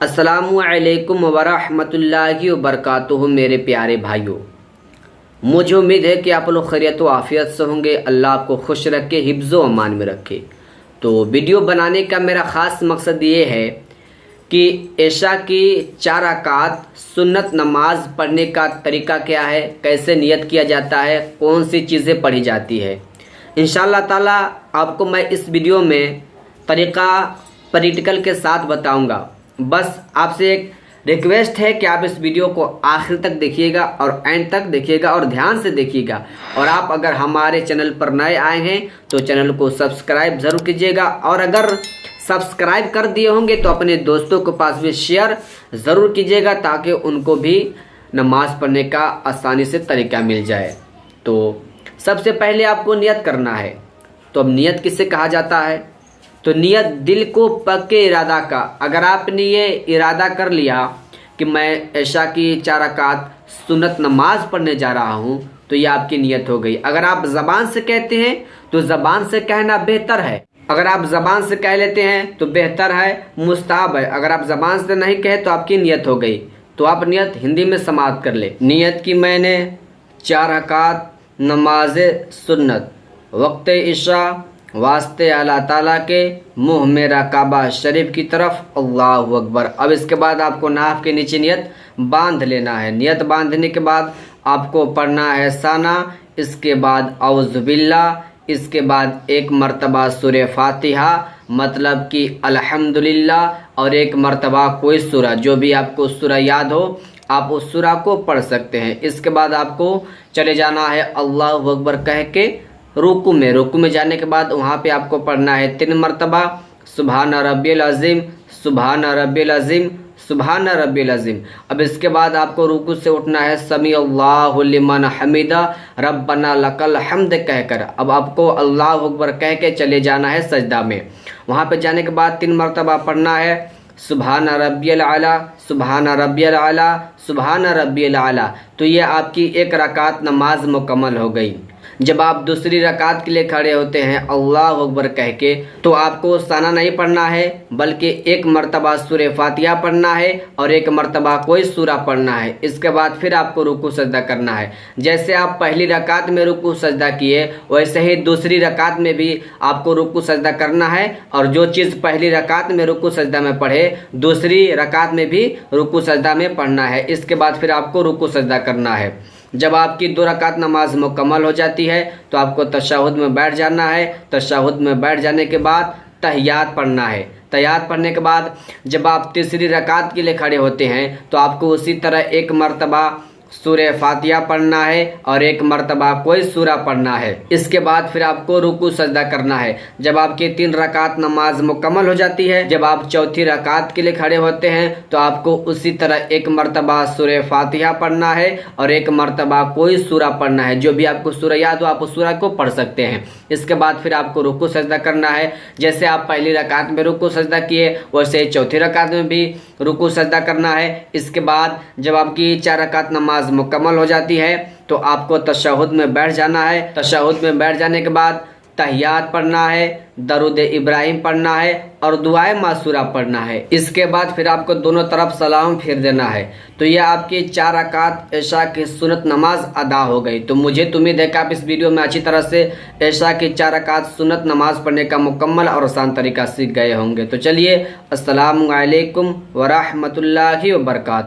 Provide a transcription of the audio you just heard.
अस्सलामु अलैकुम वरहमत उल्लाहि वबरकातुहू। मेरे प्यारे भाइयों, मुझे उम्मीद है कि आप लोग खैरियत व आफियत से होंगे। अल्लाह आपको खुश रखे, हिफ्ज़ व अमान में रखे। तो वीडियो बनाने का मेरा ख़ास मकसद ये है कि इशा की 4 रकात सुन्नत नमाज पढ़ने का तरीका क्या है, कैसे नियत किया जाता है, कौन सी चीज़ें पढ़ी जाती है। इंशाअल्लाह ताला आपको मैं इस वीडियो में तरीका प्रैक्टिकल के साथ बताऊंगा। बस आपसे एक रिक्वेस्ट है कि आप इस वीडियो को आखिर तक देखिएगा और एंड तक देखिएगा और ध्यान से देखिएगा। और आप अगर हमारे चैनल पर नए आए हैं तो चैनल को सब्सक्राइब ज़रूर कीजिएगा, और अगर सब्सक्राइब कर दिए होंगे तो अपने दोस्तों के पास भी शेयर ज़रूर कीजिएगा, ताकि उनको भी नमाज़ पढ़ने का आसानी से तरीका मिल जाए। तो सबसे पहले आपको नियत करना है। तो अब नियत किसे कहा जाता है? तो नियत दिल को पक्के इरादा का। अगर आपने ये इरादा कर लिया कि मैं इशा की 4 रकात सुन्नत नमाज पढ़ने जा रहा हूँ, तो ये आपकी नियत हो गई। अगर आप ज़बान से कहते हैं तो ज़बान से कहना बेहतर है। अगर आप ज़बान से कह लेते हैं तो बेहतर है, मुस्ताहब है। अगर आप ज़बान से नहीं कहे तो आपकी नियत हो गई। तो आप नियत हिंदी में समाप्त कर ले। नियत की मैंने 4 रकात नमाज सुन्नत वक्त इशा वास्ते अल्लाह ताला के, मुँह मेरा काबा शरीफ की तरफ, अल्लाहु अकबर। अब इसके बाद आपको नाफ के नीचे नियत बांध लेना है। नियत बांधने के बाद आपको पढ़ना है साना, इसके बाद औज़ु बिल्लाह, इसके बाद 1 मरतबा सूरे फातिहा मतलब कि अल्हम्दुलिल्लाह, और 1 मरतबा कोई सूरा, जो भी आपको सूरा याद हो आप उस सूरा को पढ़ सकते हैं। इसके बाद आपको चले जाना है अल्लाहु अकबर कह के रुकू में। रुकू में जाने के बाद वहाँ पे आपको पढ़ना है 3 मरतबा सुबहान रब्बिल अज़ीम, सुबहान रब्बिल अज़ीम, सुबहान रब्बिल अज़ीम। अब इसके बाद आपको रुकू से उठना है समी अल्लाहु लिमन हमीदा रब्बना लकल हम्द कहकर। अब आपको अल्लाहु अकबर कह के चले जाना है सजदा में। वहाँ पे जाने के बाद 3 मरतबा पढ़ना है सुबहान रब्बियल आला, सुबहान रब्बियल आला, सुबहान रब्बियल आला। तो ये आपकी 1 रकात नमाज मुकम्मल हो गई। जब आप दूसरी रकात के लिए खड़े होते हैं अल्लाहु अकबर कह के, तो आपको साना नहीं पढ़ना है, बल्कि 1 मरतबा सूरे फातिहा पढ़ना है और 1 मरतबा कोई सूरा पढ़ना है। इसके बाद फिर आपको रुकू सजदा करना है। जैसे आप पहली रकात में रुकू सजदा किए, वैसे ही दूसरी रकात में भी आपको रुकू सजदा करना है। और जो चीज़ पहली रकात में रुकू सजदा में पढ़े, दूसरी रकात में भी रुकू सजदा में पढ़ना है। इसके बाद फिर आपको रुकू सजदा करना है। जब आपकी 2 रकात नमाज मुकम्मल हो जाती है तो आपको तशहुद में बैठ जाना है। तशहुद में बैठ जाने के बाद तहियात पढ़ना है। तहियात पढ़ने के बाद जब आप तीसरी रकात के लिए खड़े होते हैं तो आपको उसी तरह 1 मरतबा सूरे फातिहा पढ़ना है और 1 मरतबा कोई सूरा पढ़ना है। इसके बाद फिर आपको रुकू सजदा करना है। जब आपकी 3 रकात नमाज मुकम्मल हो जाती है, जब आप चौथी रकात के लिए खड़े होते हैं तो आपको उसी तरह 1 मरतबा सूरे फातिहा पढ़ना है और 1 मरतबा कोई सूरा पढ़ना है। जो भी आपको सूरा याद हो आप उस सूरा को पढ़ सकते हैं। इसके बाद फिर आपको रुकू सजदा करना है। जैसे आप पहली रकात में रुकू सजदा किए, वैसे चौथी रकात में भी रुकू सजदा करना है। इसके बाद जब आपकी 4 रकात नमाज मुकम्मल हो जाती है तो आपको तशहुद में बैठ जाना है। तशहुद में बैठ जाने के बाद तहियात पढ़ना है, दरूद इब्राहिम पढ़ना है और दुआए मासूरा पढ़ना है। इसके बाद फिर आपको दोनों तरफ सलाम फेर देना है। तो यह आपकी 4 रकात इशा की सुन्नत नमाज अदा हो गई। तो मुझे उम्मीद है कि आप इस वीडियो में अच्छी तरह से इशा की 4 रकात सुन्नत नमाज पढ़ने का मुकम्मल और आसान तरीका सीख गए होंगे। तो चलिए, अस्सलामु अलैकुम वरहमतुल्लाहि वबरकातुहू।